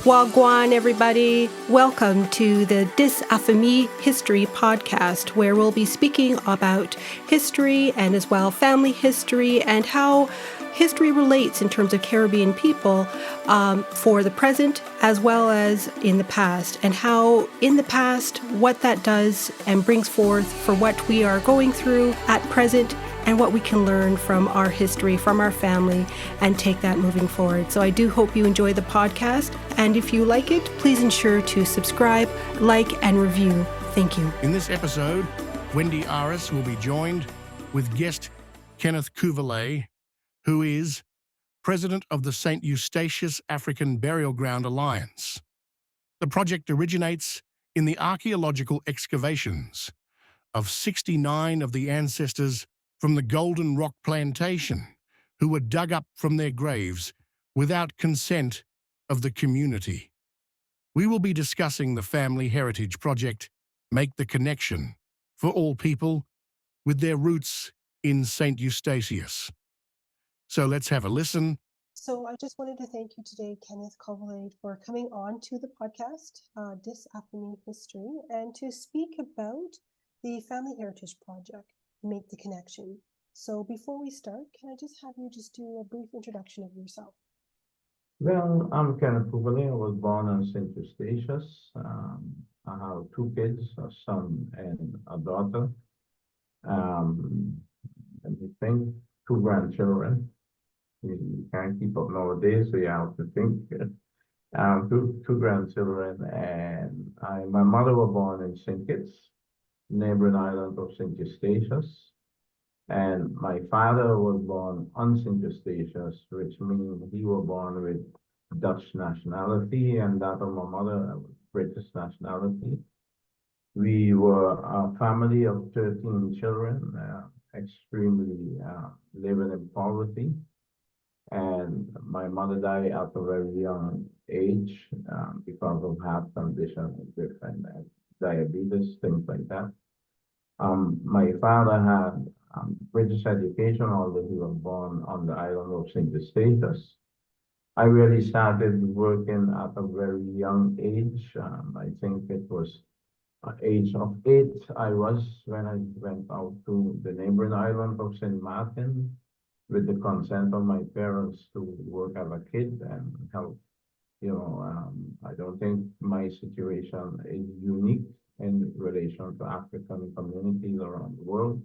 Wagwan, everybody. Welcome to the Dis Affamie History podcast, where we'll be speaking about history and as well family history and how history relates in terms of Caribbean people for the present as well as in the past, and how in the past what that does and brings forth for what we are going through at present and what we can learn from our history, from our family, and take that moving forward. So I do hope you enjoy the podcast. And if you like it, please ensure to subscribe, like, and review. Thank you. In this episode, Wendy Aris will be joined with guest Kenneth Cuvalay, who is president of the St. Eustatius African Burial Ground Alliance. The project originates in the archaeological excavations of 69 of the ancestors from the Golden Rock Plantation, who were dug up from their graves without consent of the community. We will be discussing the Family Heritage Project, Make the Connection, for all people with their roots in St. Eustatius. So let's have a listen. So I just wanted to thank you today, Kenneth Cuvalay, for coming on to the podcast, Dis Affamie History, and to speak about the Family Heritage Project, Make the Connection. So before we start, can I just have you just do a brief introduction of yourself? Well, I'm Kenneth Cuvalay. I was born in St. Eustatius. I have two kids, a son and a daughter. Let me think, two grandchildren. You can't keep up nowadays, so you have to think. Two grandchildren, and my mother was born in St. Kitts, neighboring island of St. Eustatius. And my father was born on St. Eustatius, which means he was born with Dutch nationality, and that of my mother, British nationality. We were a family of 13 children, extremely living in poverty. And my mother died at a very young age because of heart condition and diabetes, things like that. My father had British education, although he was born on the island of St. Eustatius. I really started working at a very young age. I think it was age of 8 I was when I went out to the neighboring island of St. Martin with the consent of my parents to work as a kid and help. I don't think my situation is unique in relation to African communities around the world.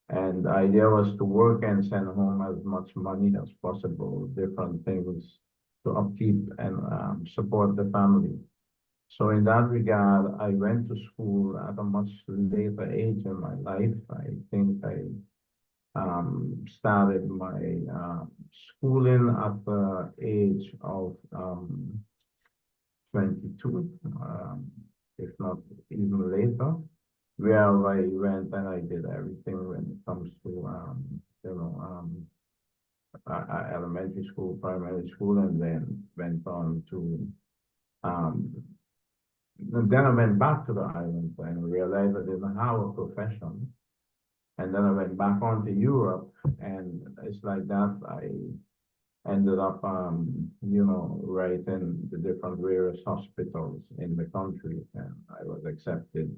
And the idea was to work and send home as much money as possible, different things to upkeep and support the family. So in that regard, I went to school at a much later age in my life. I think I started my schooling at the age of 22, if not even later, where I went and I did everything when it comes to elementary school, primary school, and then went on to then I went back to the island and realized I didn't have a profession. And then I went back on to Europe, and it's like that I ended up, writing the different various hospitals in the country, and I was accepted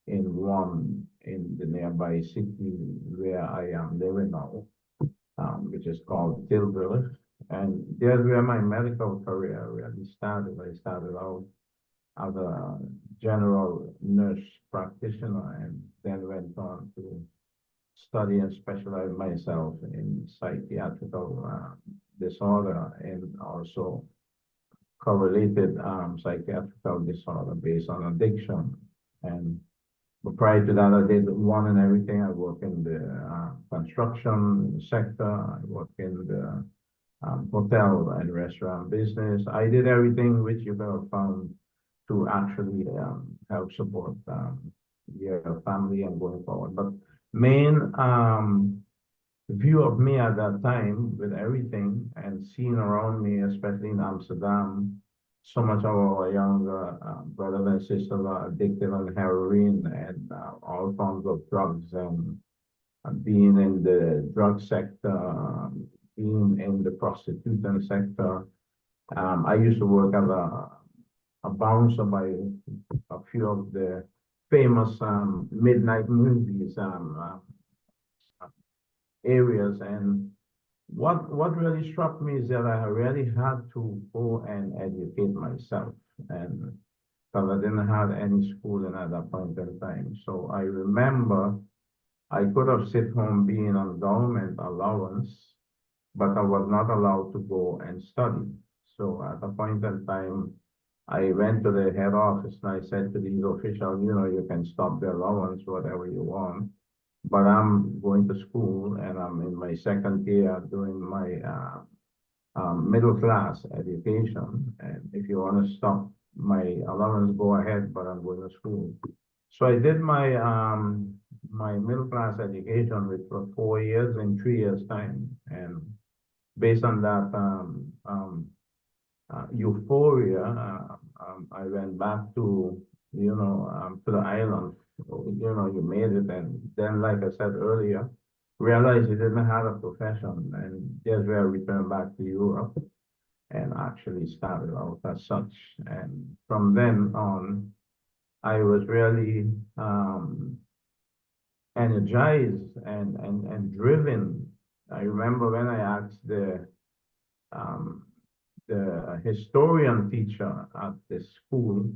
in one in the nearby city where I am living now, which is called Tilburg. And there's where my medical career really started. I started out as a general nurse practitioner and then went on to study and specialize myself in psychiatrical disorder and also correlated psychiatrical disorder based on addiction. And but prior to that, I did one and everything. I worked in the construction sector. I worked in the hotel and restaurant business. I did everything which you could have found to actually help support your family and going forward. But main view of me at that time with everything and seeing around me, especially in Amsterdam, so much of our younger brothers and sisters are addicted on heroin and all forms of drugs, and being in the drug sector, being in the prostitution sector, I used to work as a bouncer by a few of the famous midnight movies areas. And what really struck me is that I really had to go and educate myself, and because I didn't have any schooling at that point in time. So I remember I could have sit home being on government allowance, but I was not allowed to go and study. So at a point in time, I went to the head office and I said to these officials, you can stop the allowance, whatever you want, but I'm going to school and I'm in my second year doing my middle class education. And if you want to stop my allowance, go ahead, but I'm going to school. So I did my middle class education, which was 4 years in 3 years' time. And based on that euphoria, I went back to the island. You made it, and then, like I said earlier, realized you didn't have a profession, and that's where I returned back to Europe and actually started out as such. And from then on, I was really energized and driven. I remember when I asked um, the historian teacher at the school,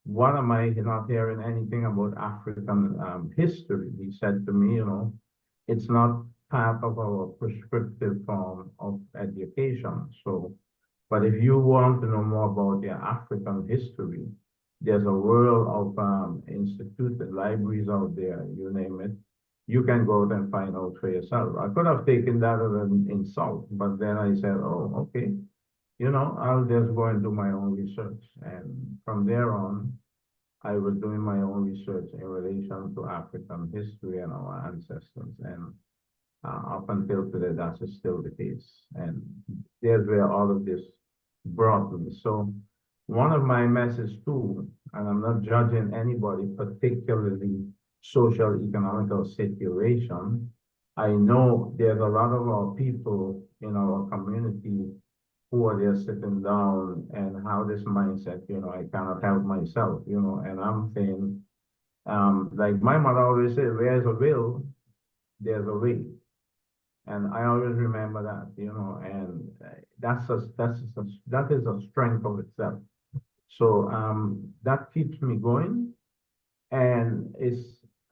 why am I not hearing anything about African history? He said to me, it's not part of our prescriptive form of education. So, but if you want to know more about your African history, there's a world of institutes and libraries out there, you name it. You can go out and find out for yourself. I could have taken that as an insult, but then I said, oh, okay, I'll just go and do my own research. And from there on, I was doing my own research in relation to African history and our ancestors. And up until today, that's still the case. And there's where all of this brought me. So one of my messages too, and I'm not judging anybody, particularly social, economical situation. I know there's a lot of our people in our community who are there sitting down and have this mindset, I cannot help myself, and I'm saying, like my mother always said, where's a will, there's a way. And I always remember that, and that is a strength of itself. So that keeps me going. And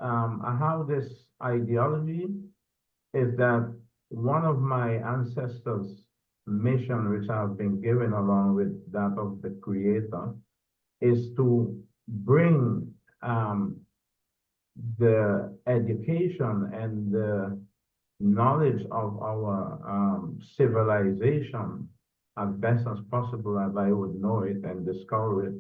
I have this ideology is that one of my ancestors' mission, which I've been given along with that of the Creator, is to bring the education and the knowledge of our civilization as best as possible as I would know it and discover it,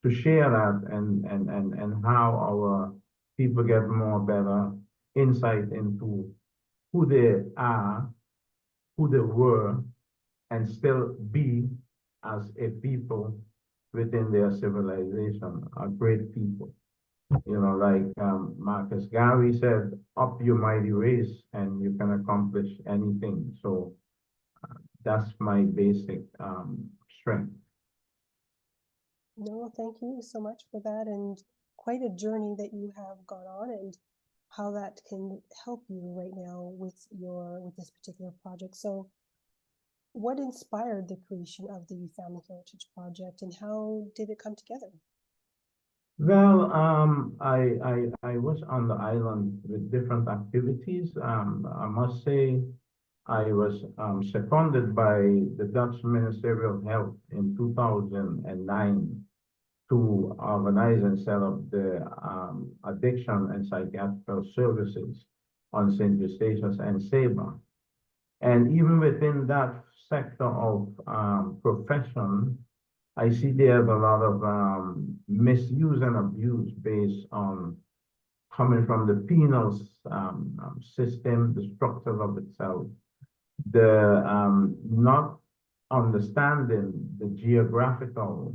to share that and how our people get more better insight into who they are, who they were, and still be as a people within their civilization, a great people. Like Marcus Garvey said, up your mighty race and you can accomplish anything. So that's my basic strength. No, thank you so much for that, and quite a journey that you have gone on, and how that can help you right now with this particular project. So what inspired the creation of the Family Heritage Project, and how did it come together? Well, I was on the island with different activities. I must say I was seconded by the Dutch Ministry of Health in 2009 to organize and set up the addiction and psychiatric services on St. Eustatius and Saba. And even within that sector of profession, I see there's a lot of misuse and abuse based on coming from the penal system, the structure of itself, the not understanding the geographical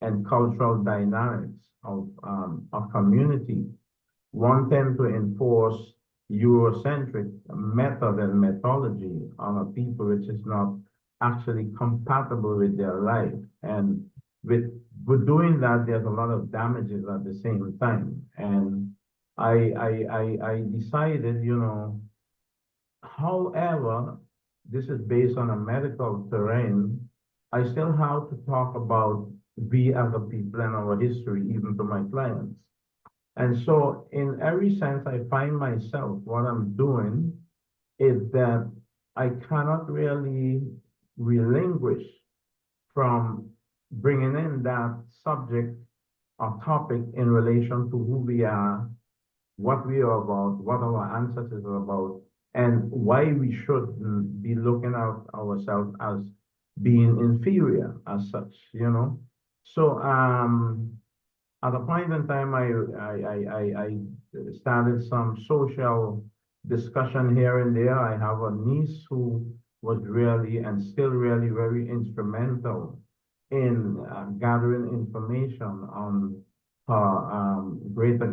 and cultural dynamics of a community. One tend to enforce Eurocentric method and methodology on a people which is not actually compatible with their life. And with doing that, there's a lot of damages at the same time. And I decided, however, this is based on a medical terrain, I still have to talk about we as a people and our history, even to my clients. And so in every sense, I find myself, what I'm doing is that I cannot really relinquish from bringing in that subject or topic in relation to who we are, what we are about, what our ancestors are about, and why we shouldn't be looking at ourselves as being inferior as such, So at a point in time, I started some social discussion here and there. I have a niece who was really and still really very instrumental in gathering information on her greater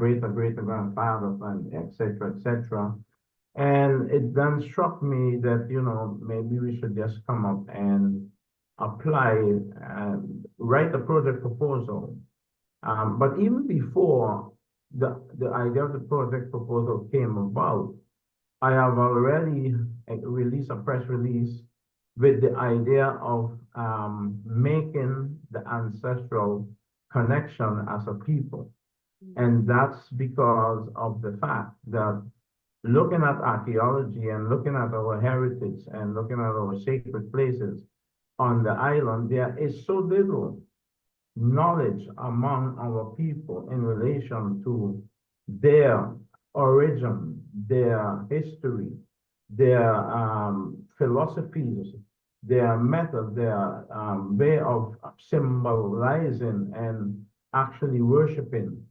grandfather and et cetera, et cetera. And it then struck me that, maybe we should just come up and apply and write a project proposal. But even before the idea of the project proposal came about, I have already released a press release with the idea of making the ancestral connection as a people. And that's because of the fact that looking at archaeology and looking at our heritage and looking at our sacred places on the island, there is so little knowledge among our people in relation to their origin, their history, their philosophies, their method, their way of symbolizing and actually worshiping.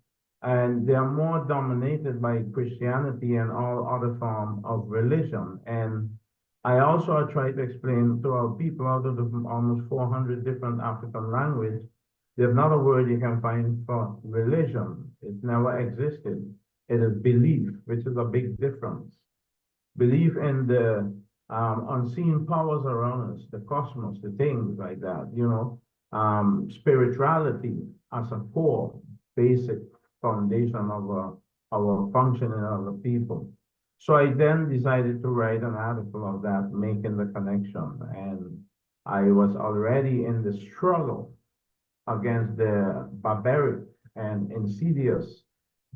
And they are more dominated by Christianity and all other form of religion. And I also try to explain to our people, out of the almost 400 different African languages, there's not a word you can find for religion. It never existed. It is belief, which is a big difference. Belief in the unseen powers around us, the cosmos, the things like that, spirituality as a core, basic foundation of our functioning as a people. So I then decided to write an article of that, making the connection. And I was already in the struggle against the barbaric and insidious,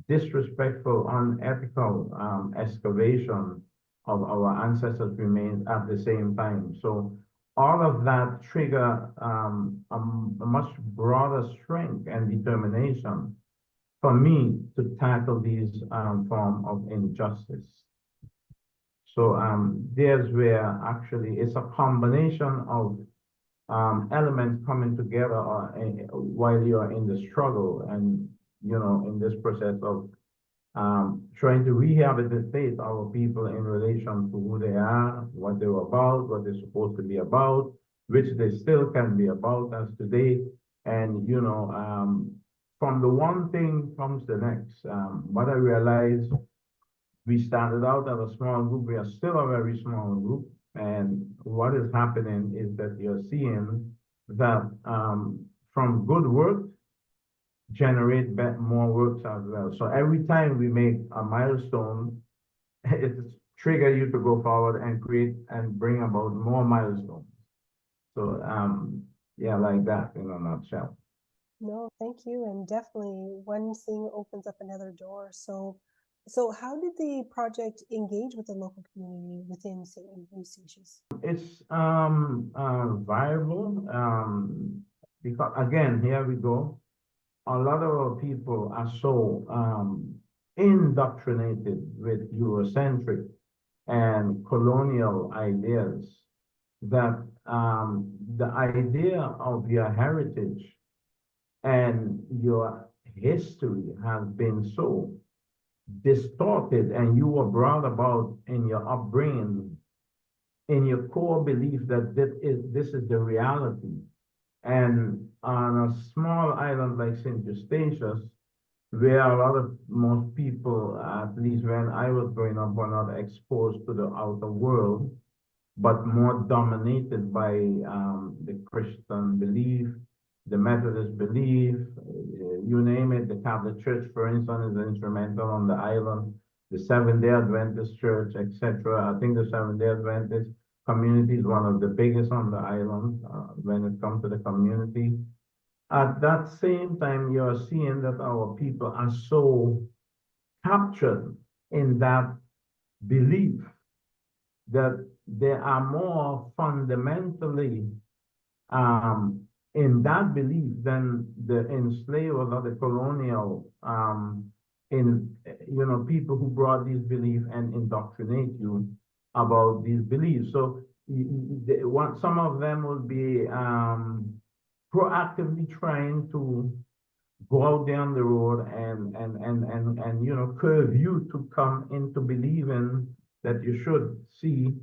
disrespectful, unethical excavation of our ancestors' remains at the same time. So all of that trigger a much broader strength and determination for me to tackle these form of injustice. So there's where actually it's a combination of elements coming together while you're in the struggle and, in this process of trying to rehabilitate our people in relation to who they are, what they're about, what they're supposed to be about, which they still can be about as today. And, from the one thing comes the next. What I realized, we started out as a small group. We are still a very small group. And what is happening is that you're seeing that from good work, generate more works as well. So every time we make a milestone, it triggers you to go forward and create and bring about more milestones. So yeah, like that in a nutshell. No, thank you. And definitely one thing opens up another door. So how did the project engage with the local community within St. Eustatius? It's viable because, again, here we go. A lot of our people are so indoctrinated with Eurocentric and colonial ideas that the idea of your heritage and your history has been so distorted, and you were brought about in your upbringing, in your core belief that this is the reality. And on a small island like St. Eustatius, where a lot of most people, at least when I was growing up, were not exposed to the outer world, but more dominated by the Christian belief, the Methodist belief, you name it. The Catholic Church, for instance, is instrumental on the island, the Seventh-day Adventist Church, etc. I think the Seventh-day Adventist community is one of the biggest on the island when it comes to the community. At that same time, you're seeing that our people are so captured in that belief that they are more fundamentally in that belief than the enslavers or the colonial people who brought these beliefs and indoctrinate you about these beliefs. So some of them will be proactively trying to go out down the road and curve you to come into believing that you should see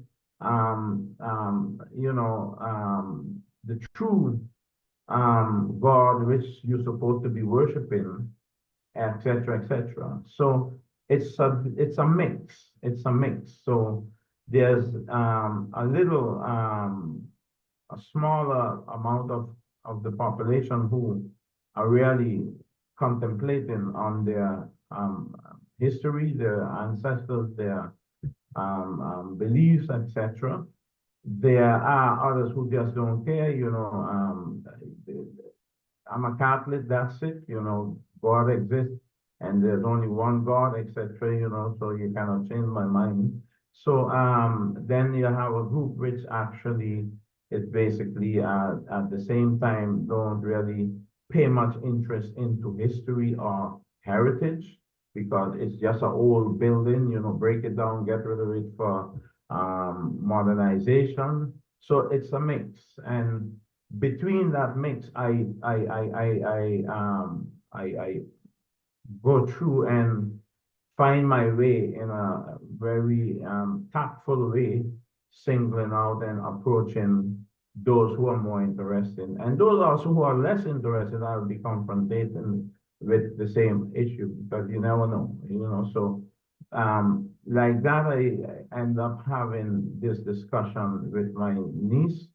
the true God which you're supposed to be worshiping, etc., etc. So it's a mix. It's a mix. So there's a smaller amount of the population who are really contemplating on their history, their ancestors, their beliefs, etc. There are others who just don't care, I'm a Catholic, that's it, God exists and there's only one God, etc., so you cannot change my mind. So then you have a group which actually is basically at the same time don't really pay much interest into history or heritage because it's just an old building, break it down, get rid of it for modernization. So it's a mix, and between that mix, I go through and find my way in a very tactful way, singling out and approaching those who are more interested. And those also who are less interested, I'll be confronting with the same issue because you never know, So like that, I end up having this discussion with my niece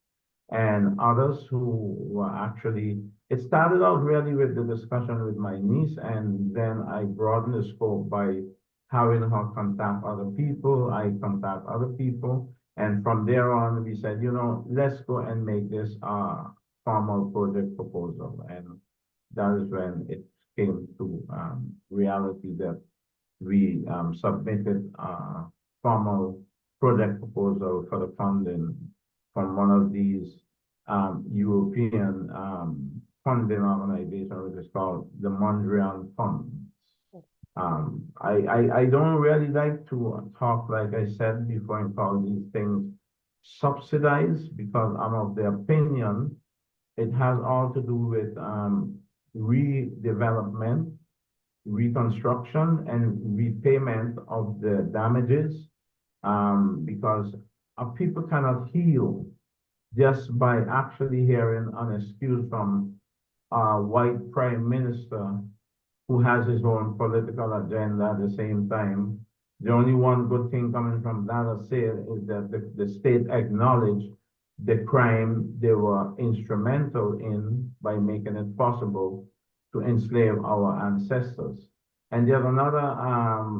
and others who were actually, it started out really with the discussion with my niece, and then I broadened the scope by having her contact other people, I contact other people, and from there on, we said, let's go and make this a formal project proposal, and that is when it came to reality that we submitted a formal project proposal for the funding from one of these European funding organizations, which is called the Mondrian Fund. I don't really like to talk, like I said before, and call these things subsidized because I'm of the opinion it has all to do with redevelopment, reconstruction, and repayment of the damages because people cannot heal just by actually hearing an excuse from a white prime minister who has his own political agenda at the same time. The only one good thing coming from that is that the state acknowledged the crime they were instrumental in by making it possible to enslave our ancestors. And there's another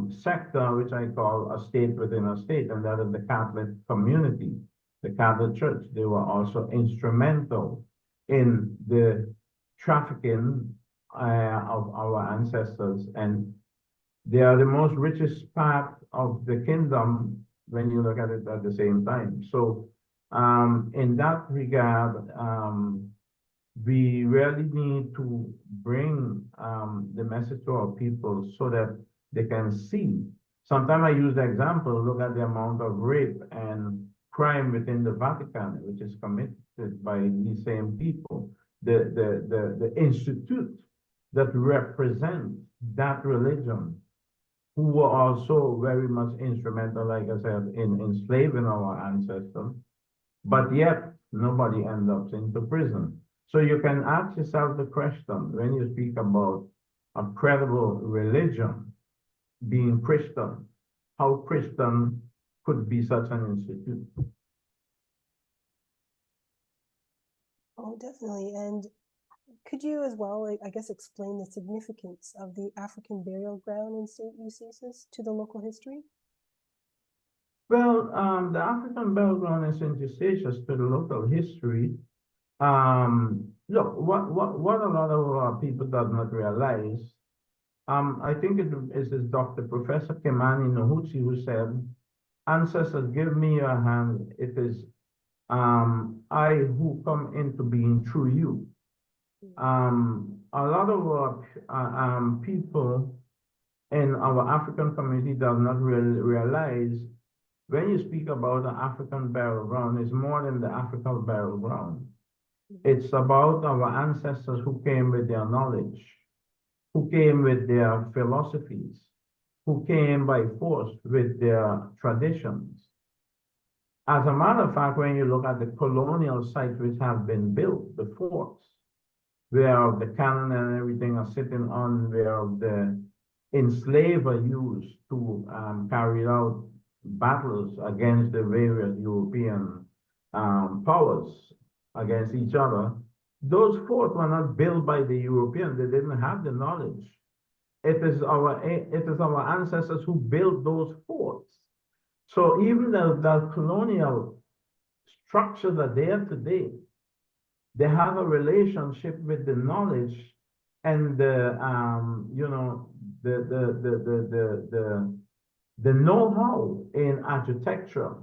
sector which I call a state within a state, and that is the Catholic community, the Catholic Church. They were also instrumental in the trafficking of our ancestors, and they are the most richest part of the kingdom when you look at it at the same time. So in that regard, we really need to bring the message to our people so that they can see. Sometimes I use the example, look at the amount of rape and crime within the Vatican, which is committed by these same people. The institute that represent that religion, who were also very much instrumental, like I said, in enslaving our ancestors, but yet nobody ends up into prison. So you can ask yourself the question when you speak about a credible religion being Christian, how Christian could be such an institute. Definitely. And could you as well, I guess, explain the significance of the African burial ground in St. Eustatius to the local history? Well, the African burial ground in St. Eustatius to the local history. Look, what a lot of people does not realize, I think it is Dr. Professor Kimani Nohuchi who said, "Ancestors, give me your hand. It is I who come into being through you." A lot of people in our African community does not really realize when you speak about the African burial ground, it's more than the African burial ground. It's about our ancestors who came with their knowledge, who came with their philosophies, who came by force with their traditions. As a matter of fact, when you look at the colonial sites which have been built, the forts, where the cannon and everything are sitting on, where the enslaved are used to carry out battles against the various European powers against each other. Those forts were not built by the Europeans. They didn't have the knowledge. It is our ancestors who built those forts. So even the colonial structures are there today. They have a relationship with the knowledge and the the know-how in architecture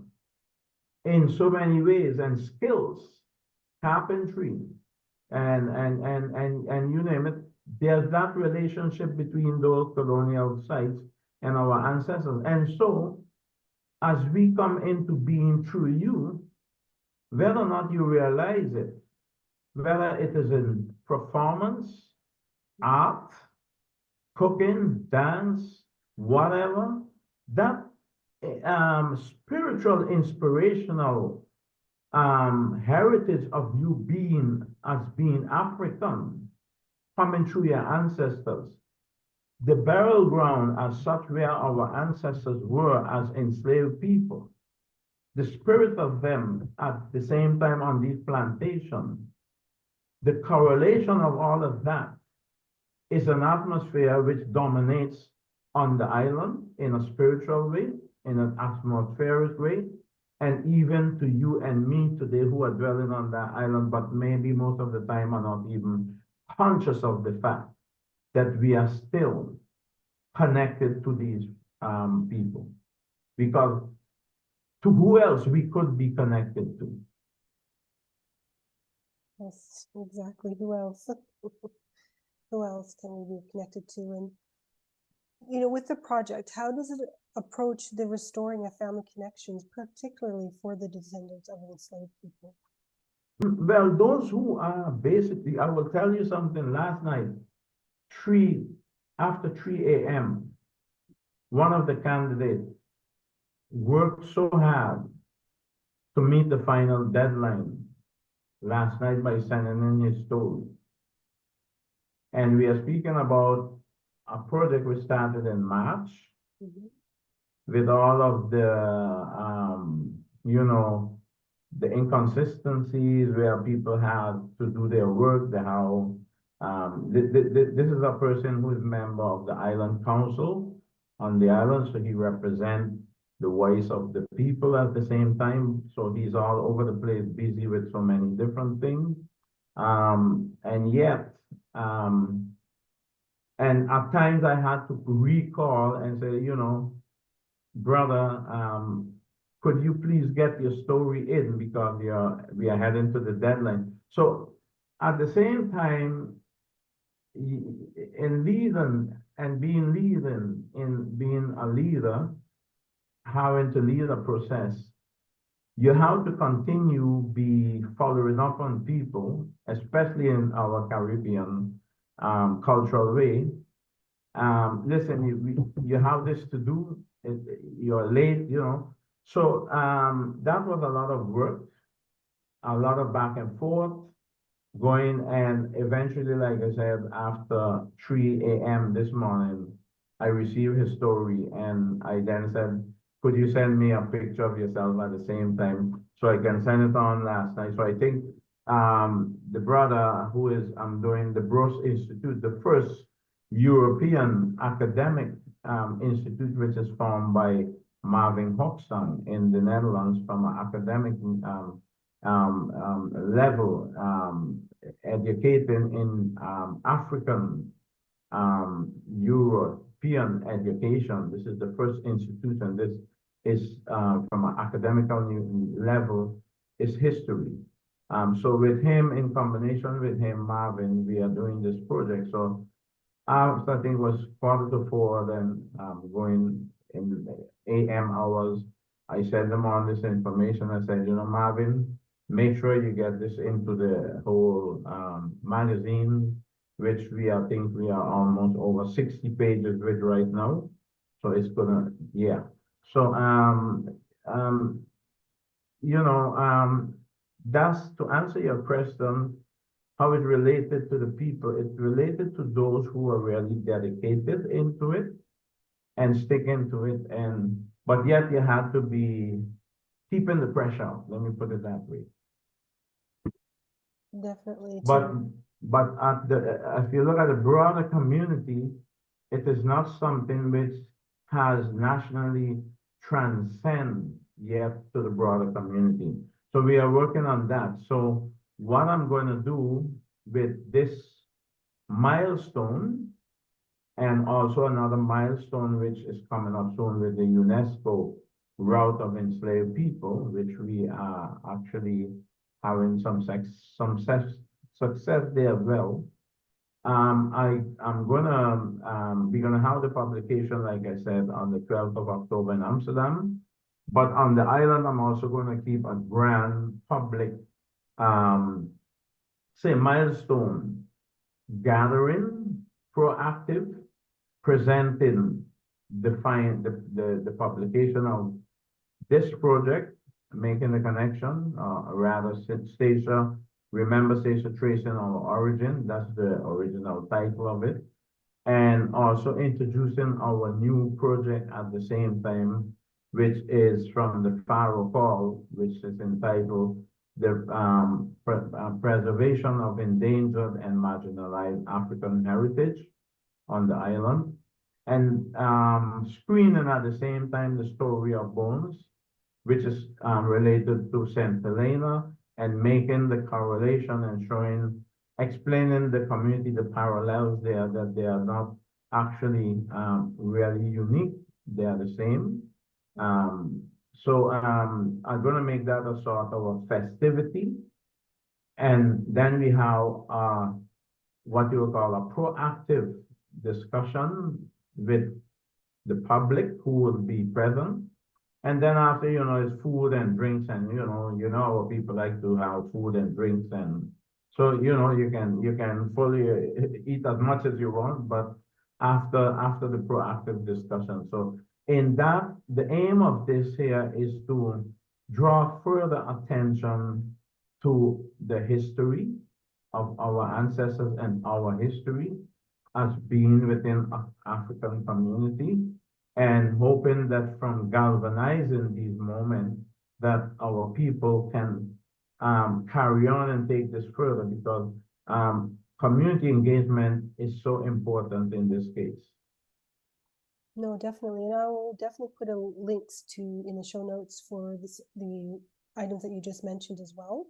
in so many ways, and skills, carpentry, and you name it. There's that relationship between those colonial sites and our ancestors. And so as we come into being through you, whether or not you realize it, whether it is in performance, art, cooking, dance, whatever, that spiritual, inspirational heritage of you being African, coming through your ancestors, the burial ground as such where our ancestors were as enslaved people, the spirit of them at the same time on these plantations, the correlation of all of that is an atmosphere which dominates on the island in a spiritual way, in an atmospheric way, and even to you and me today who are dwelling on that island, but maybe most of the time are not even conscious of the fact that we are still connected to these people. Because to who else we could be connected to? Yes, exactly. Who else? Who else can we be connected to? And, you know, with the project, how does it approach the restoring of family connections, particularly for the descendants of enslaved people? Well, those who are basically, I will tell you something. Last night, after 3 a.m., one of the candidates worked so hard to meet the final deadline last night by sending in his story. And we are speaking about a project we started in March with all of the, the inconsistencies where people had to do their work, this is a person who is a member of the Island Council on the island, so he represents the voice of the people at the same time. So he's all over the place, busy with so many different things. And yet, and at times I had to recall and say, brother, could you please get your story in because we are heading to the deadline. So at the same time, in leading and being a leader, having to lead a process, you have to continue be following up on people, especially in our Caribbean cultural way. Listen, you have this to do, you're late, So that was a lot of work, a lot of back and forth, going, and eventually, like I said, after 3 a.m. this morning, I received his story, and I then said, could you send me a picture of yourself at the same time so I can send it on last night? So I think the brother who is doing the Bros Institute, the first European academic institute, which is formed by Marvin Hoxton in the Netherlands from an academic level, educating in African, European education. This is the first institution. This is from an academical level, is history. So with him, in combination with him, Marvin, we are doing this project. So I think it was 3:45, then going in AM hours, I sent them on this information. I said, Marvin, make sure you get this into the whole magazine, which I think we are almost over 60 pages with right now. So it's gonna, yeah. So, that's to answer your question, how it related to the people. It related to those who are really dedicated into it and stick into it, but yet you had to be keeping the pressure out. Let me put it that way. Definitely. But if you look at the broader community, it is not something which has nationally transcend yet to the broader community. So we are working on that. So what I'm going to do with this milestone, and also another milestone which is coming up soon with the UNESCO Route of Enslaved People, which we are actually having some success there as well. I'm we're gonna have the publication, like I said, on the 12th of October in Amsterdam. But on the island, I'm also going to keep a grand public, say, milestone gathering, proactive, presenting the publication of this project, making the connection, rather Stacia, remember Stacia tracing our origin. That's the original title of it. And also introducing our new project at the same time, which is from the Follo call, which is entitled the Preservation of Endangered and Marginalized African Heritage on the island, and screening at the same time the story of Bones, which is related to St. Helena, and making the correlation and explaining the community, the parallels there, that they are not actually really unique, they are the same. So I'm going to make that a sort of a festivity. And then we have what you would call a proactive discussion with the public who will be present. And then after, it's food and drinks, and how people like to have food and drinks, and so you can fully eat as much as you want, but after the proactive discussion. So in that, the aim of this here is to draw further attention to the history of our ancestors and our history as being within African community, and hoping that from galvanizing these moments that our people can carry on and take this further, because community engagement is so important in this case. No, definitely. And I will definitely put links in the show notes for the items that you just mentioned as well.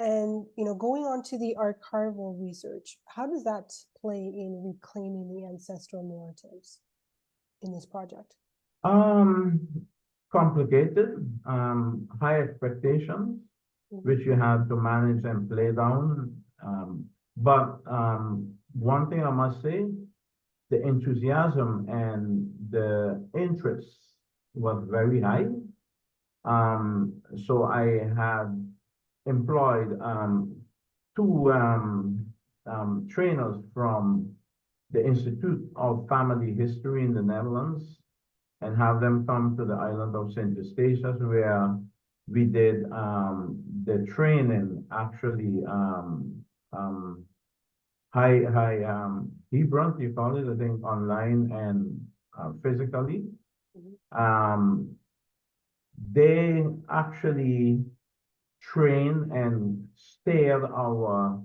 And, going on to the archival research, how does that play in reclaiming the ancestral narratives in this project? Complicated, high expectations, which you have to manage and play down. But one thing I must say, the enthusiasm and the interest was very high. So I had employed two trainers from the Institute of Family History in the Netherlands, and have them come to the island of St. Eustatius, where we did the training, actually high Hebron, you call it, I think, online and physically. They actually train and steer our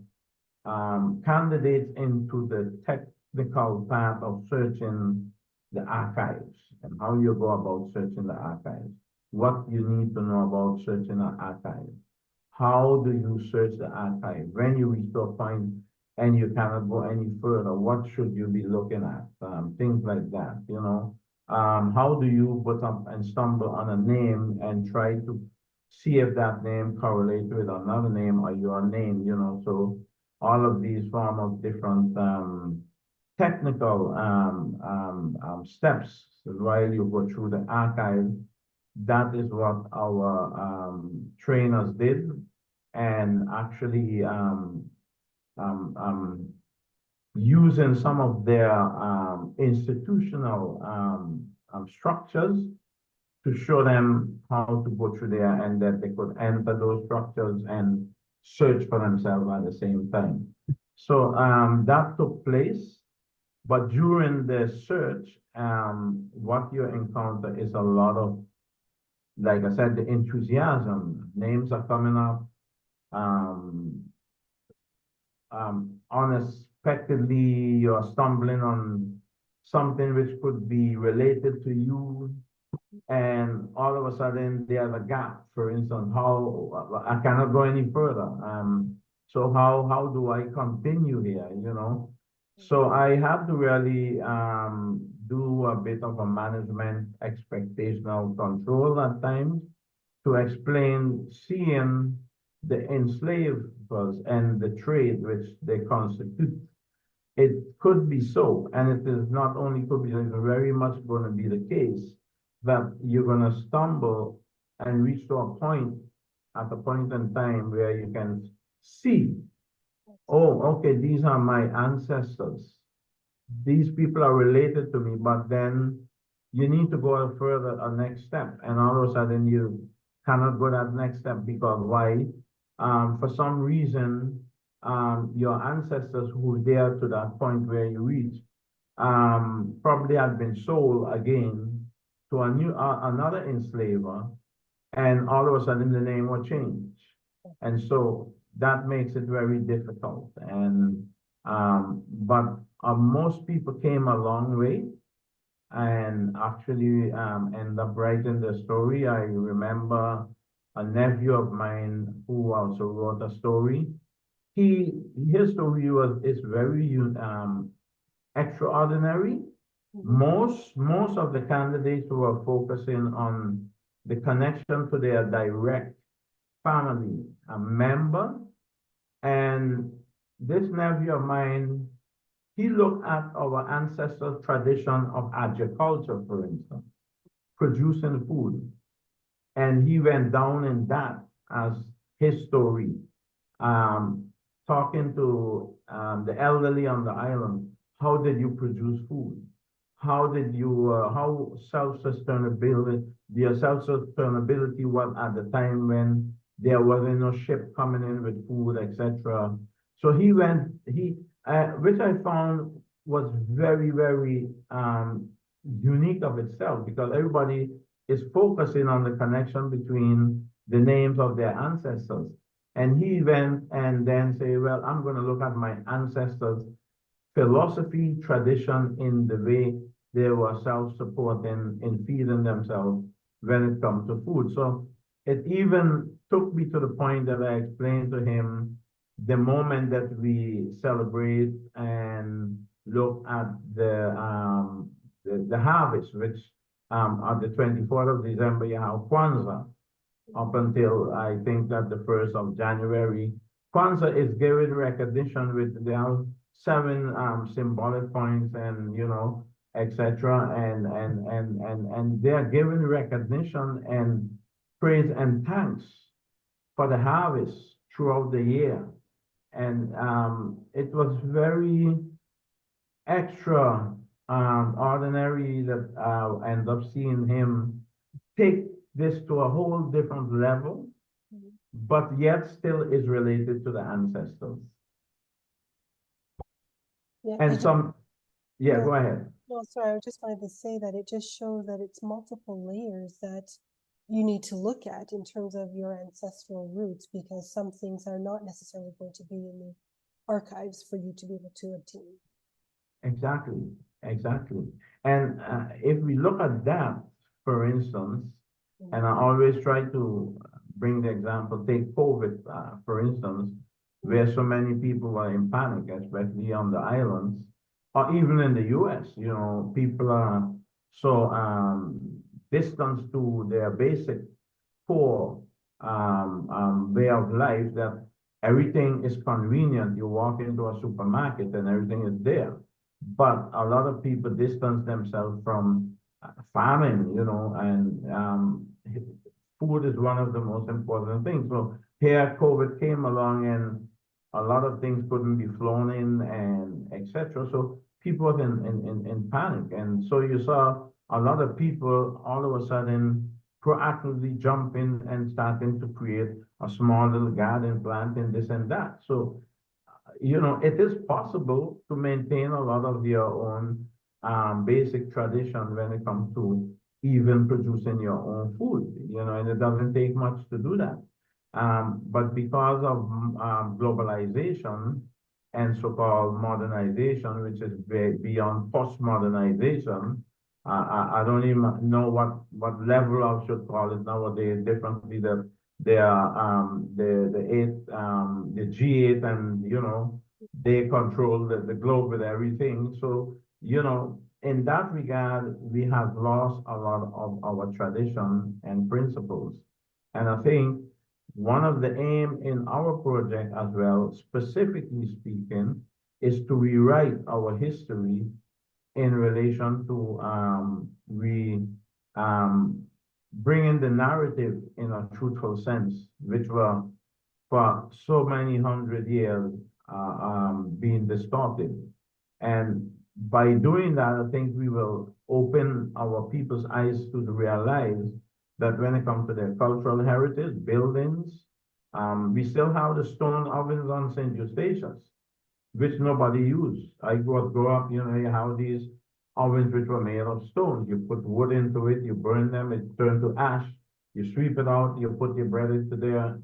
candidates into the technical path of searching the archives and how you go about searching the archives, what you need to know about searching the archive, how do you search the archive, when you reach to a point and you cannot go any further, what should you be looking at, things like that, you know. How do you put up and stumble on a name and try to see if that name correlates with another name or your name, you know. So all of these form of different technical steps while you go through the archive. That is what our trainers did, and actually using some of their institutional structures to show them how to go through there and that they could enter those structures and search for themselves at the same time. So that took place, but during the search, what you encounter is a lot of, like I said, the enthusiasm. Names are coming up. Unexpectedly, you're stumbling on something which could be related to you, and all of a sudden there's a gap. For instance, how I cannot go any further. So how do I continue here? You know, so I have to really do a bit of a management expectational control at times to explain seeing the enslaved and the trade which they constitute. It could be so, and it is not only could be, it's very much going to be the case that you're going to stumble and reach to a point at a point in time where you can see, oh, okay, these are my ancestors. These people are related to me, but then you need to go further, a next step, and all of a sudden you cannot go that next step because why? For some reason, your ancestors who were there to that point where you reach probably had been sold again to a new another enslaver, and all of a sudden the name will change, and so that makes it very difficult. And but most people came a long way and actually end up writing the story. I remember a nephew of mine who also wrote a story. His story is very extraordinary. Most of the candidates were focusing on the connection to their direct family, a member, and this nephew of mine, he looked at our ancestral tradition of agriculture, for instance, producing food, and he went down in that as his story, talking to the elderly on the island. How did you produce food? How did you, how self-sustainability, their self-sustainability was at the time when there wasn't no ship coming in with food, etc. So he went, which I found was very, very unique of itself, because everybody is focusing on the connection between the names of their ancestors. And he went and then say, well, I'm going to look at my ancestors' philosophy, tradition in the way they were self-supporting in feeding themselves when it comes to food. So it even took me to the point that I explained to him the moment that we celebrate and look at the harvest, which on the 24th of December, you have Kwanzaa, up until I think that the 1st of January. Kwanzaa is given recognition with the 7 symbolic points and, you know, etc. And they are given recognition and praise and thanks for the harvest throughout the year. And it was very extra ordinary that I end up seeing him take this to a whole different level, but yet still is related to the ancestors. Yeah. And some, yeah, go ahead. No, sorry, I just wanted to say that it just shows that it's multiple layers that you need to look at in terms of your ancestral roots, because some things are not necessarily going to be in the archives for you to be able to obtain. Exactly, exactly. And if we look at that, for instance, and I always try to bring the example, take COVID, for instance, where so many people were in panic, especially on the islands, or even in the US, you know, people are so distanced to their basic core way of life that everything is convenient. You walk into a supermarket and everything is there. But a lot of people distance themselves from farming, you know, and food is one of the most important things. So here COVID came along and a lot of things couldn't be flown in and etc. So people were in panic. And so you saw a lot of people all of a sudden proactively jump in and starting to create a small little garden, planting this and that. So, you know, it is possible to maintain a lot of your own basic tradition when it comes to even producing your own food, you know, and it doesn't take much to do that. But because of globalization and so-called modernization, which is beyond post-modernization, I don't even know what level I should call it nowadays. Differently, the G8, and you know they control the globe with everything. So you know, in that regard, we have lost a lot of our tradition and principles. And I think one of the aim in our project as well, specifically speaking, is to rewrite our history in relation to bringing the narrative in a truthful sense, which were for so many hundred years being distorted. And by doing that, I think we will open our people's eyes to realize that when it comes to their cultural heritage, buildings, we still have the stone ovens on St. Eustatius, which nobody used. I grew up, you know, you have these ovens which were made of stones. You put wood into it, you burn them, it turned to ash. You sweep it out, you put your bread into there.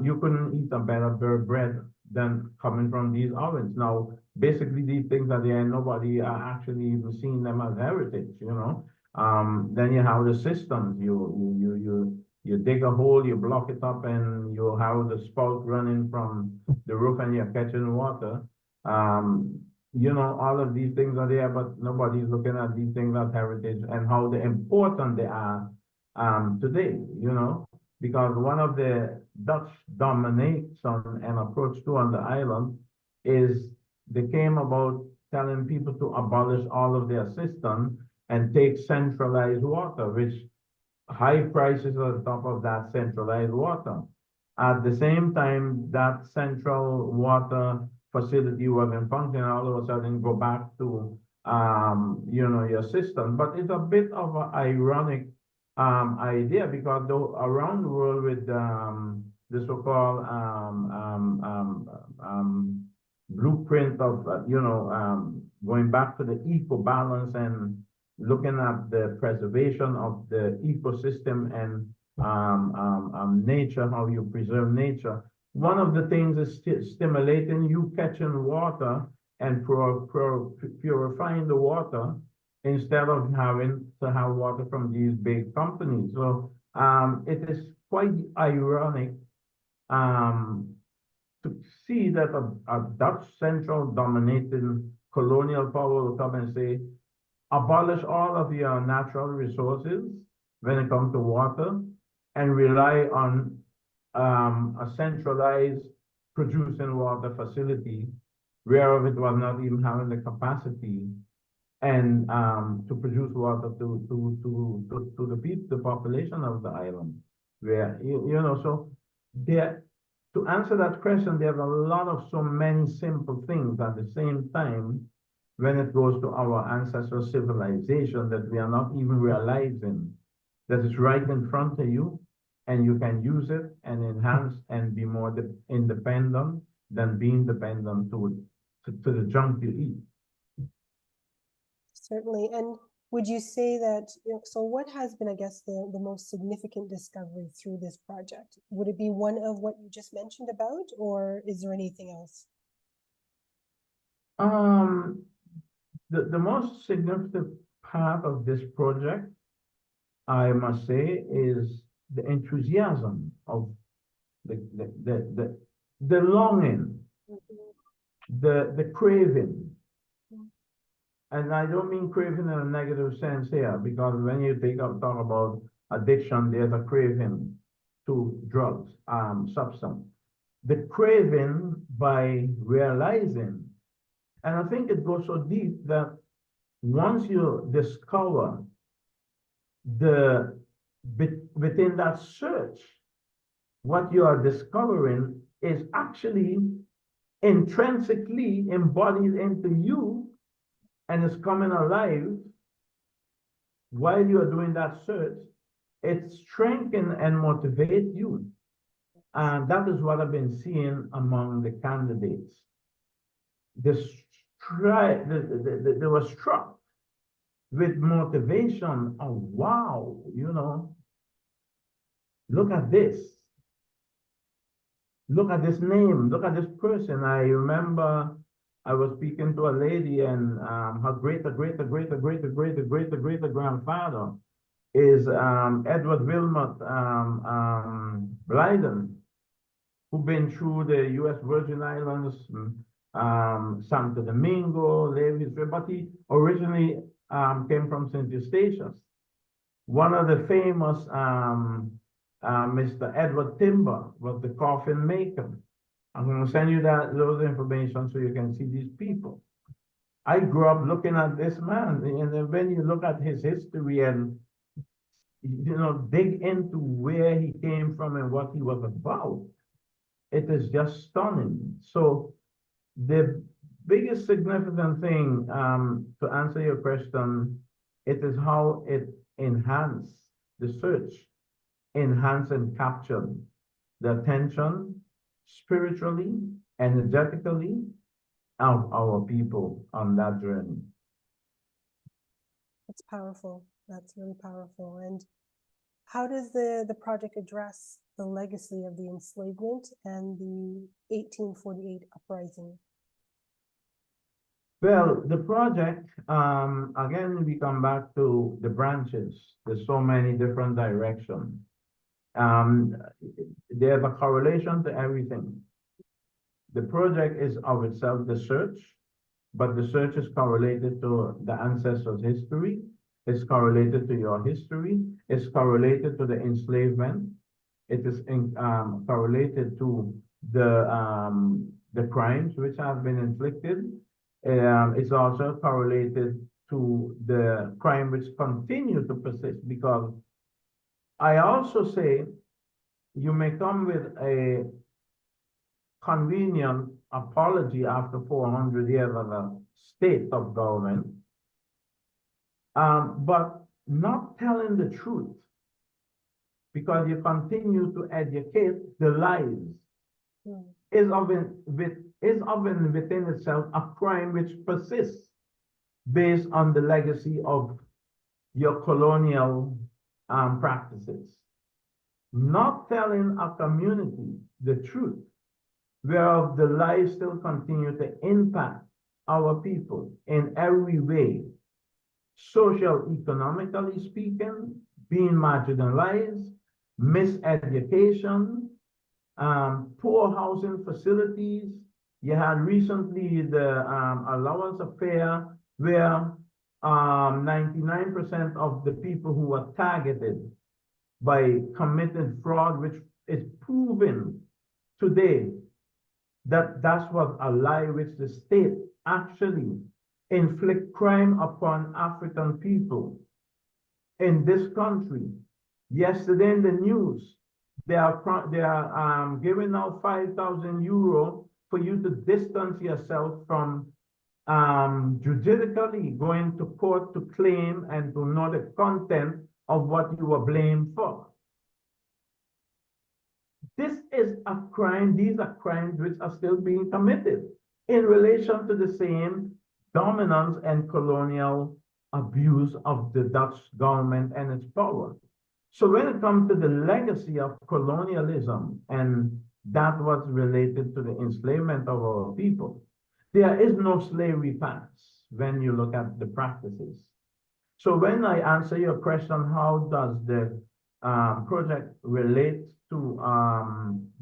You couldn't eat a better bread than coming from these ovens. Now, basically, these things are there, and nobody are actually even seeing them as heritage, you know. Then you have the systems. You dig a hole, you block it up, and you have the spout running from the roof, and you're catching water. You know, all of these things are there, but nobody's looking at these things as heritage and how important they are today, you know, because one of the Dutch domination and approach to on the island is they came about telling people to abolish all of their system and take centralized water, which high prices on top of that centralized water. At the same time, that central water facility wasn't functioning, all of a sudden go back to you know, your system. But it's a bit of an ironic idea, because though around the world with the so-called blueprint of you know, going back to the eco balance and looking at the preservation of the ecosystem and nature, how you preserve nature. One of the things is stimulating you catching water and purifying the water instead of having to have water from these big companies. So it is quite ironic to see that a Dutch central dominating colonial power will come and say, abolish all of your natural resources when it comes to water and rely on a centralized producing water facility, whereof it was not even having the capacity and to produce water to the people, the population of the island. Where you know, so there, to answer that question, there's a lot of so many simple things at the same time when it goes to our ancestral civilization that we are not even realizing that it's right in front of you, and you can use it and enhance and be more independent than being dependent to the junk you eat. Certainly. And Would you say that, so what has been, I guess, the most significant discovery through this project? Would it be one of what you just mentioned about, or is there anything else? The most significant part of this project, I must say, is the enthusiasm of the longing, the craving. And I don't mean craving in a negative sense here, because when you talk about addiction, there's a craving to drugs, substance. The craving by realizing, and I think it goes so deep that once you discover within that search, what you are discovering is actually intrinsically embodied into you and is coming alive while you are doing that search. It strengthens and motivates you. And that is what I've been seeing among the candidates. They were struck with motivation of, wow, look at this. Look at this name, look at this person. I remember I was speaking to a lady, and her great-grandfather is Edward Wilmot Blyden, who been through the U.S. Virgin Islands, Santo Domingo, but he originally came from St. Eustatius. One of the famous Mr. Edward Timber was the coffin maker. I'm going to send you those information so you can see these people. I grew up looking at this man, and when you look at his history and dig into where he came from and what he was about, it is just stunning. So the biggest significant thing, to answer your question, it is how it enhanced the search, enhanced and captured the attention spiritually, energetically of our people on that journey. That's powerful. That's really powerful. And how does the project address the legacy of the enslavement and the 1848 uprising? Well, the project, again, we come back to the branches. There's so many different directions. There's a correlation to everything. The project is of itself the search, but the search is correlated to the ancestors' history. It's correlated to your history. It's correlated to the enslavement. It is correlated to the crimes which have been inflicted. It's also correlated to the crime which continue to persist, because I also say you may come with a convenient apology after 400 years of a state of government, but not telling the truth, because you continue to educate the lies, is within itself a crime which persists based on the legacy of your colonial practices. Not telling a community the truth, whereof the lies still continue to impact our people in every way, social, economically speaking, being marginalized, miseducation, poor housing facilities. You had recently the allowance affair, where 99% of the people who were targeted by committed fraud, which is proven today that that was a lie which the state actually inflict crime upon African people in this country. Yesterday in the news, they are giving out 5,000 euro for you to distance yourself from judicially going to court to claim and to know the content of what you were blamed for. This is a crime. These are crimes which are still being committed in relation to the same dominance and colonial abuse of the Dutch government and its power. So when it comes to the legacy of colonialism and that was related to the enslavement of our people, there is no slavery past when you look at the practices. So when I answer your question, how does the project relate to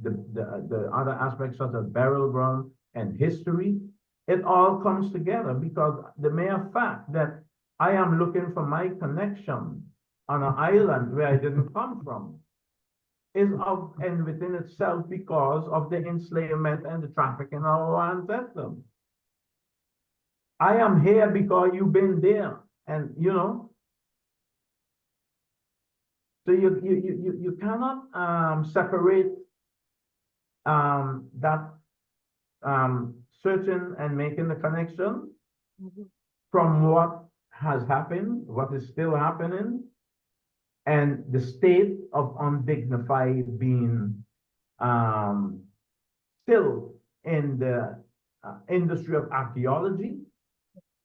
the other aspects such as burial ground and history, it all comes together because the mere fact that I am looking for my connection on an island where I didn't come from is of and within itself because of the enslavement and the trafficking of our ancestors. I am here because you've been there, and so you cannot separate that searching and making the connection from what has happened, what is still happening, and the state of undignified being still in the industry of archaeology,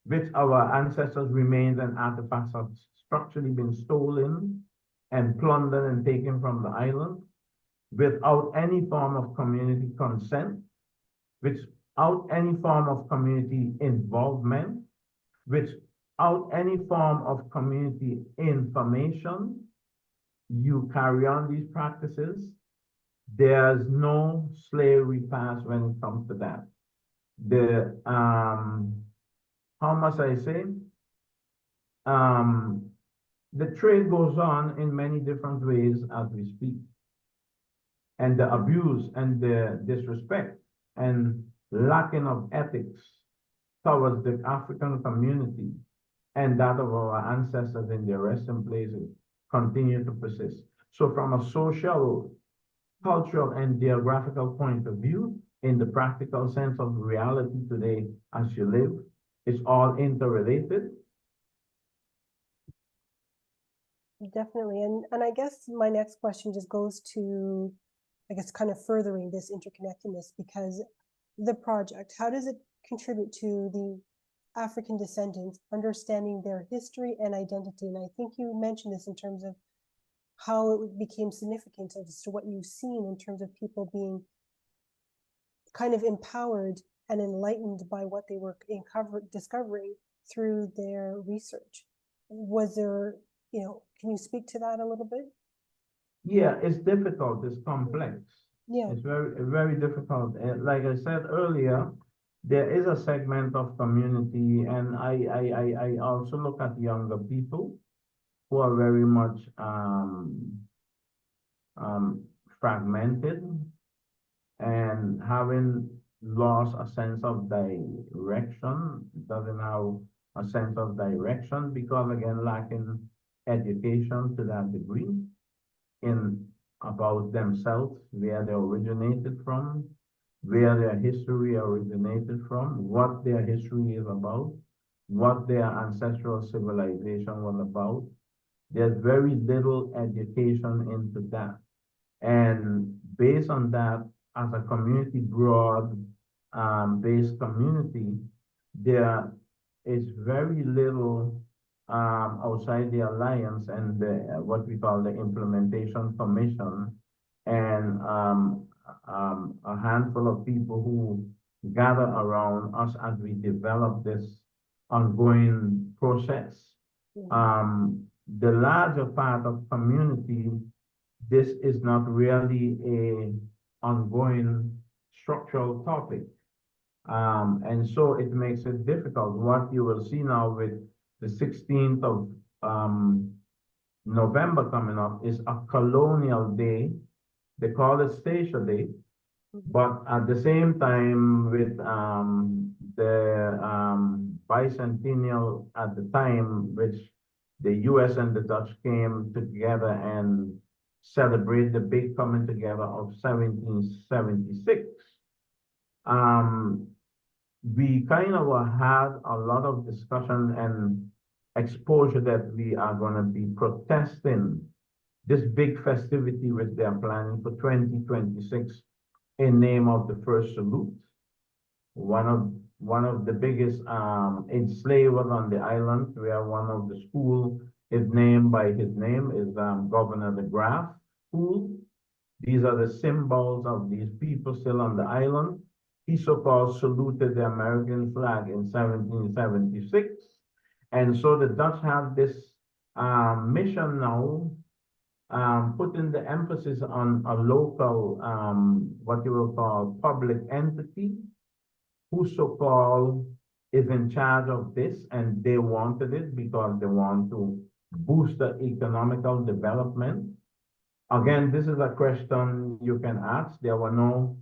which our ancestors' remains and artifacts have structurally been stolen and plundered and taken from the island without any form of community consent, without any form of community involvement, without any form of community information. You carry on these practices. There's no slavery past when it comes to that. The how must I say? The trade goes on in many different ways as we speak. And the abuse and the disrespect and lacking of ethics towards the African community and that of our ancestors in their resting places continue to persist. So from a social, cultural, and geographical point of view, in the practical sense of reality today as you live, it's all interrelated. Definitely. And I guess my next question just goes to, I guess, kind of furthering this interconnectedness, because the project, how does it contribute to the African descendants understanding their history and identity? And I think you mentioned this in terms of how it became significant as to what you've seen in terms of people being kind of empowered and enlightened by what they were discovering through their research. Was there, can you speak to that a little bit? Yeah, it's difficult, it's complex. Yeah. It's very, very difficult. Like I said earlier, there is a segment of community, and I also look at younger people who are very much fragmented and having lost a sense of direction, doesn't have a sense of direction because, again, lacking education to that degree in about themselves, where they originated from, where their history originated from, what their history is about, what their ancestral civilization was about. There's very little education into that. And based on that, as a community, broad based community, there is very little outside the alliance and what we call the implementation commission, and a handful of people who gather around us as we develop this ongoing process. The larger part of community, this is not really a ongoing structural topic. And so it makes it difficult. What you will see now with the 16th of November coming up is a colonial day. They call it Statia Day, but at the same time with the bicentennial at the time, which the US and the Dutch came together and celebrate the big coming together of 1776. We kind of had a lot of discussion and exposure that we are going to be protesting this big festivity which they are planning for 2026 in name of the first salute. One of one of the biggest enslavers on the island, where one of the school is named by his name, is Governor de Graaf School. These are the symbols of these people still on the island. He so-called saluted the American flag in 1776. And so the Dutch have this mission now, putting the emphasis on a local, what you will call public entity, who so-called is in charge of this, and they wanted it because they want to boost the economical development. Again, this is a question you can ask. There were no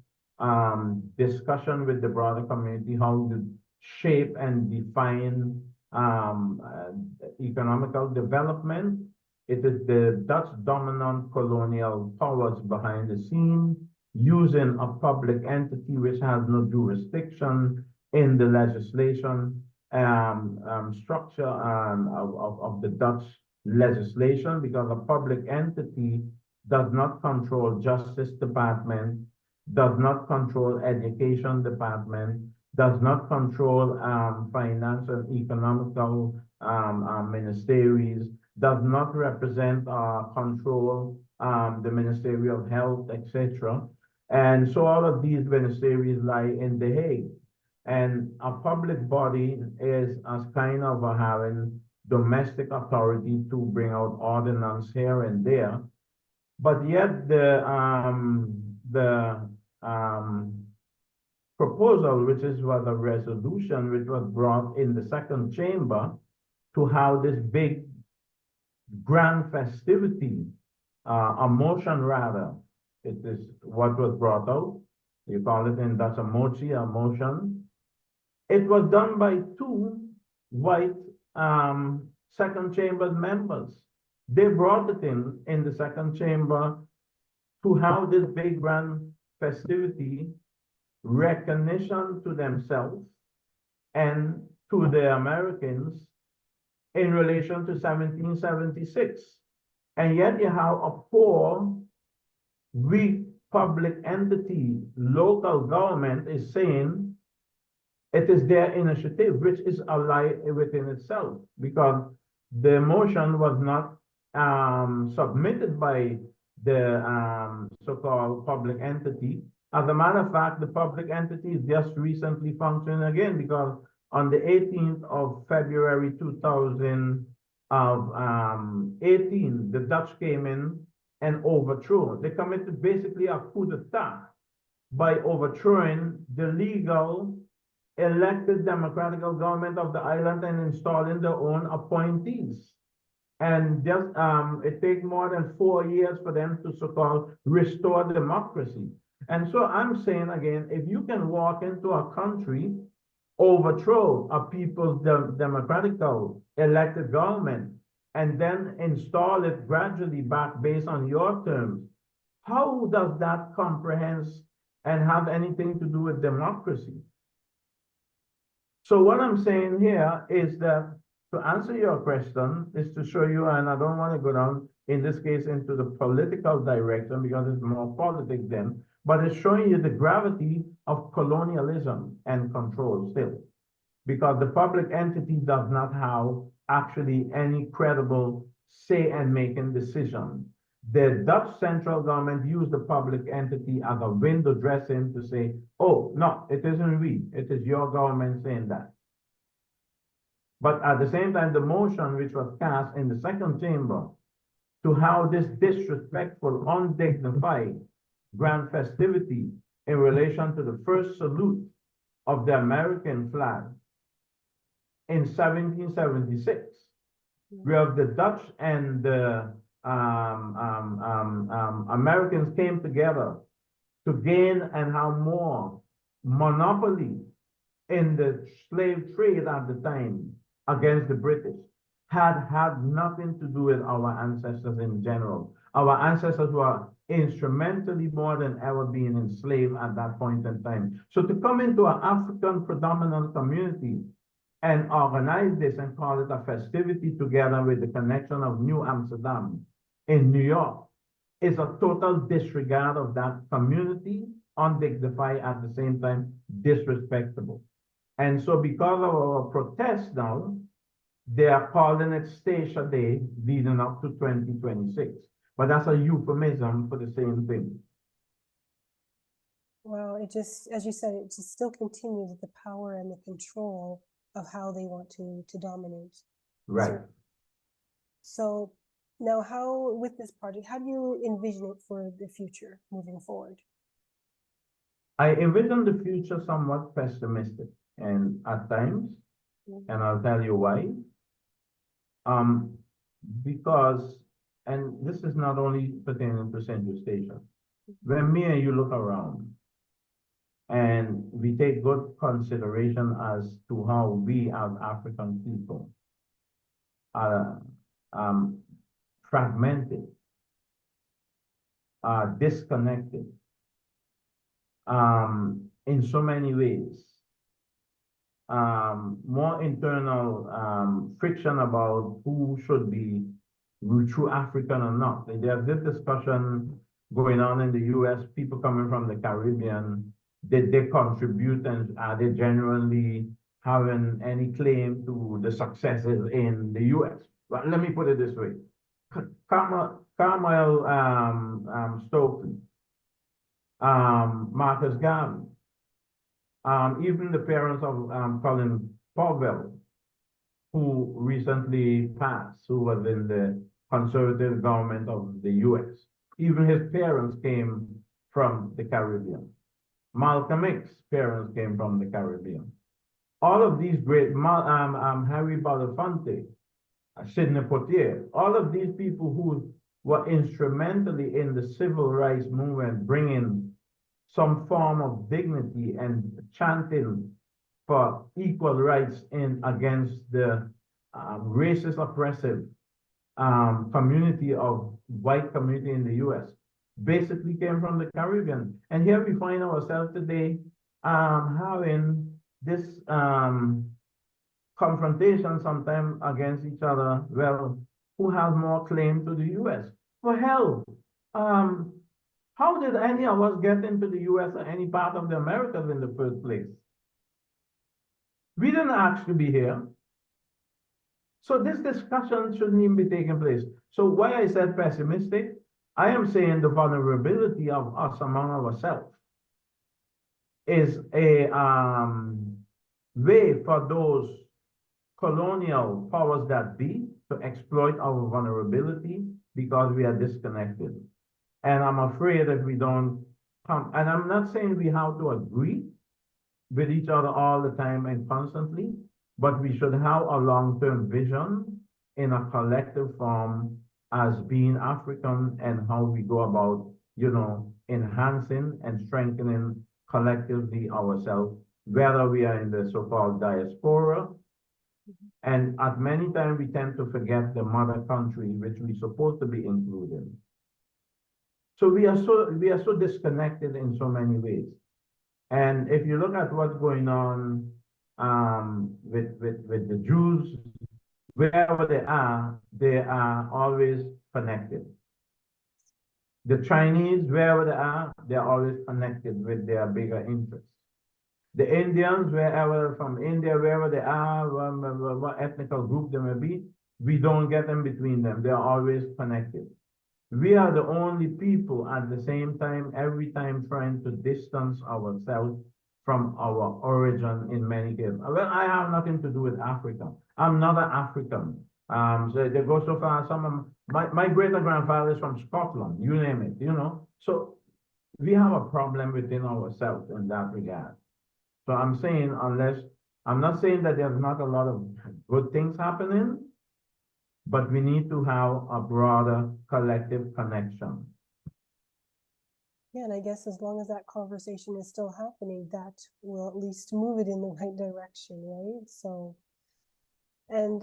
discussion with the broader community how to shape and define economical development. It is the Dutch dominant colonial powers behind the scene using a public entity which has no jurisdiction in the legislation structure of the Dutch legislation, because a public entity does not control Justice Department, does not control Education Department, does not control finance and economical ministries, does not represent or control the Ministry of Health, etc. And so all of these ministries lie in The Hague. And a public body is as kind of having domestic authority to bring out ordinance here and there. But yet the proposal, which was a resolution which was brought in the second chamber to have this big grand festivity, a motion rather, it is what was brought out. You call it in Dutch a motie, a motion. It was done by two white second chamber members. They brought it in the second chamber to have this big grand festivity, recognition to themselves and to the Americans in relation to 1776. And yet you have a poor, weak public entity, local government is saying it is their initiative, which is a lie within itself, because the motion was not submitted by the so-called public entity. As a matter of fact, the public entity is just recently functioning again, because on the 18th of February 2018, the Dutch came in and overthrew. They committed basically a coup d'etat by overthrowing the legal elected democratical government of the island and installing their own appointees. And just it takes more than 4 years for them to so-called restore democracy. And so I'm saying again, if you can walk into a country, overthrow a people's democratical elected government, and then install it gradually back based on your terms, how does that comprehend and have anything to do with democracy? So what I'm saying here is that to answer your question is to show you, and I don't want to go down in this case into the political direction because it's more politics then, but it's showing you the gravity of colonialism and control still, because the public entity does not have actually any credible say and making decision. The Dutch central government used the public entity as a window dressing to say, oh, no, it isn't we, it is your government saying that. But at the same time, the motion which was cast in the second chamber to have this disrespectful, undignified grand festivity in relation to the first salute of the American flag in 1776, where the Dutch and the Americans came together to gain and have more monopoly in the slave trade at the time against the British, had nothing to do with our ancestors in general. Our ancestors were instrumentally more than ever being enslaved at that point in time. So to come into an African predominant community and organize this and call it a festivity together with the connection of New Amsterdam in New York is a total disregard of that community, undignified, at the same time disrespectable. And so because of our protests now, they are calling it Station Day leading up to 2026. But that's a euphemism for the same thing. Well, it just, as you said, it just still continues the power and the control of how they want to dominate. Right. So now how, with this project, how do you envision it for the future moving forward? I envision the future somewhat pessimistic and at times, and I'll tell you why. Because, and this is not only pertaining to St. Eustatius, when me and you look around and we take good consideration as to how we as African people are fragmented, disconnected in so many ways. More internal friction about who should be true African or not. There's this discussion going on in the US, people coming from the Caribbean, did they contribute and are they genuinely having any claim to the successes in the US? Well, let me put it this way. Carmel Stoughton, Marcus Garvey, even the parents of Colin Powell, who recently passed, who was in the conservative government of the US. Even his parents came from the Caribbean. Malcolm X's parents came from the Caribbean. All of these great, Harry Belafonte, Sidney Poitier, all of these people who were instrumentally in the civil rights movement, bringing some form of dignity and chanting for equal rights in against the racist, oppressive community of white community in the US, basically came from the Caribbean. And here we find ourselves today having this confrontation sometimes against each other. Well, who has more claim to the US? For hell, how did any of us get into the US or any part of the Americas in the first place? We didn't ask to be here. So this discussion shouldn't even be taking place. So why I said pessimistic, I am saying the vulnerability of us among ourselves is a way for those colonial powers that be to exploit our vulnerability because we are disconnected. And I'm afraid if we don't come, and I'm not saying we have to agree with each other all the time and constantly, but we should have a long-term vision in a collective form as being African and how we go about, enhancing and strengthening collectively ourselves, whether we are in the so-called diaspora. And at many times we tend to forget the mother country, which we're supposed to be included. So we are so disconnected in so many ways. And if you look at what's going on with the Jews, wherever they are always connected. The Chinese, wherever they are always connected with their bigger interests. The Indians, wherever from India, wherever they are, what ethnical group they may be, we don't get them between them. They are always connected. We are the only people at the same time, every time trying to distance ourselves from our origin in many cases. Well, I have nothing to do with Africa. I'm not an African. So they go so far, some of my great-grandfather is from Scotland, you name it, So we have a problem within ourselves in that regard. So I'm saying I'm not saying that there's not a lot of good things happening, but we need to have a broader collective connection. Yeah, and I guess as long as that conversation is still happening, that will at least move it in the right direction, right? So, and,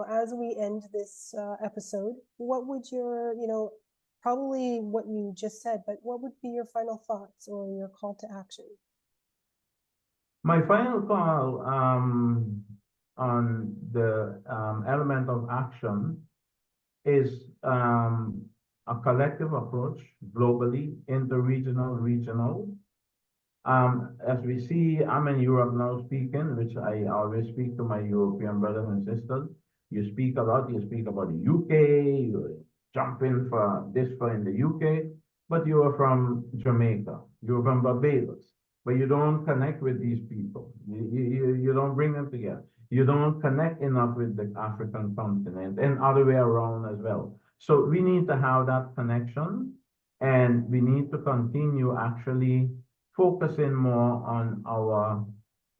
as we end this episode, what would your, probably what you just said, but what would be your final thoughts or your call to action? My final call on the element of action is a collective approach globally, interregional, regional, As we see, I'm in Europe now speaking, which I always speak to my European brothers and sisters. You speak a lot, you speak about the UK, you jump in for this for in the UK, but you are from Jamaica, you're from Barbados, but you don't connect with these people. You don't bring them together. You don't connect enough with the African continent and other way around as well. So we need to have that connection, and we need to continue actually focusing more on our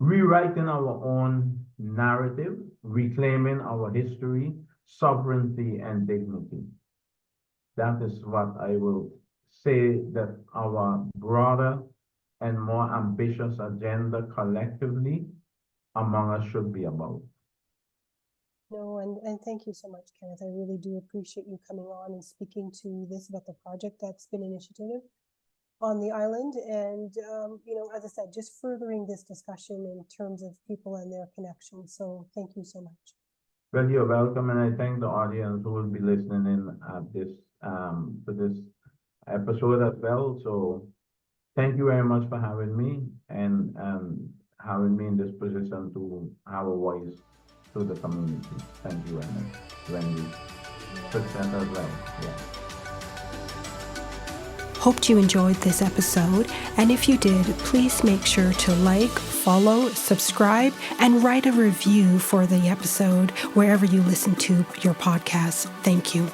rewriting our own narrative, reclaiming our history, sovereignty, and dignity. That is what I will say that our broader and more ambitious agenda collectively among us should be about. No, and thank you so much, Kenneth. I really do appreciate you coming on and speaking to this about the project that's been initiated on the island. And, as I said, just furthering this discussion in terms of people and their connections. So thank you so much. Well, you're welcome, and I thank the audience who will be listening in at this to this episode as well. So thank you very much for having me and having me in this position to have a voice to the community. Thank you very much, Wendy. Success as well. Yeah. Hoped you enjoyed this episode, and if you did, please make sure to like, follow, subscribe, and write a review for the episode wherever you listen to your podcasts. Thank you.